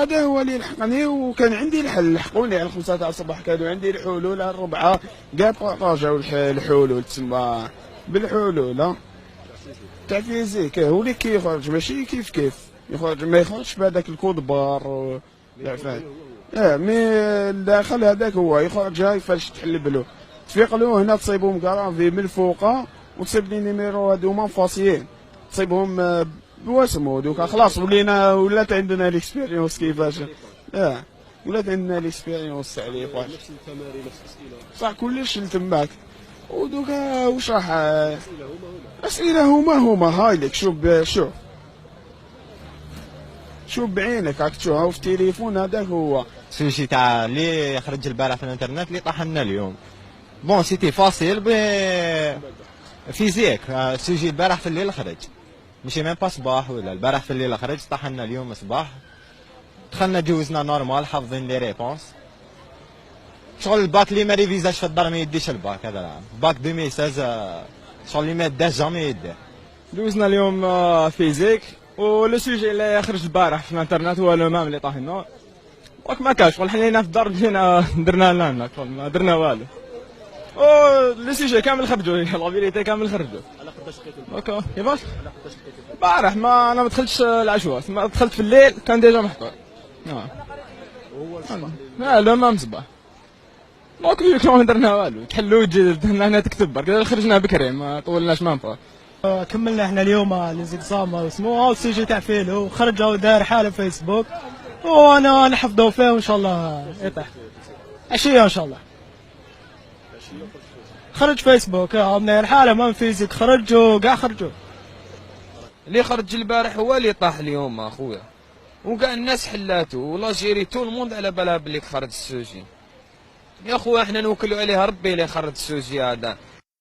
هذا هو اللي لحقني، وكان عندي الحل. لحقوني على 5 تاع الصباح، كانوا عندي الحلول على 4 كاع بارطاجاو الحلول تسمى بالحلول تاع فيزيك. هو اللي كيخرج ماشي كيف كيف يخرج، ما يخرجش بهذاك الكود بار فاهم. مي الداخل هذاك هو يخرج هاي فاش تحل بلو تفيق له هنا، تصيبهم كرافي من الفوق وتصيب لي نيميرو هذوما فاسيين، تصيبهم بواسمو دوكا خلاص ولات عندنا ليكسبيريونس كيفاش. ولات عندنا ليكسبيريونس عليه واش نفس التمارين نفس الاسئله صح كلش تماك. ودوكا واش راح اسئله هما هاي لك. شوف بعينك راك تشوفها في التليفون. هذاك هو السوجي تاع اللي خرج البارح في الانترنت اللي طاح لنا اليوم. بون سيتي فاسيل فيزيك. السوجي البارح في الليل خرج، ماشي ميم با صباح ولا البارح في الليل خرج، طاح لنا اليوم صباح. دخلنا جوزنا نورمال حافظين لي ريبونس. شغل الباك اللي ما ريفيزاش في الدار ما يديش الباك هذا العام. باك 2016 شغل اللي ما داش جامي يديه. دوزنا اليوم فيزيك، ولو سوجي اللي خرج البارح في الانترنت هو لو مام اللي طاح لنا. وك ما كاش شغل حنينا في الدار جينا درنا لنا ما درنا والو. لو سوجي كامل خرجوا، لا فيريتي كامل خرجوا. على قداش لقيتو هكا كيفاش؟ على قداش لقيتو البارح ما انا ما دخلتش العشوة، ما دخلت في الليل كان ديجا محطوط. وهو الصباح لا ما مصباح ما كنا درنا والو. تحلو تجي هنا تكتب برك، خرجنا بكري ما طولناش ما نفع. كملنا احنا اليوم لي زيكزام سموها والسيجي تاع فيلو خرج داير حاله فيسبوك، وانا نحفظوا فيه وان شاء الله يطيح عشيه ان شاء الله. خرج فيسبوك عملنا حاله ما فيزيك خرجوا كاع خرجوا. اللي خرج البارح هو اللي طاح اليوم اخويا، وكاع الناس حلاتو ولاجيري تو الموند على بالها بلي خرج السوجي. يا خويا احنا نوكلوا عليها ربي اللي خرج السوجي هذا.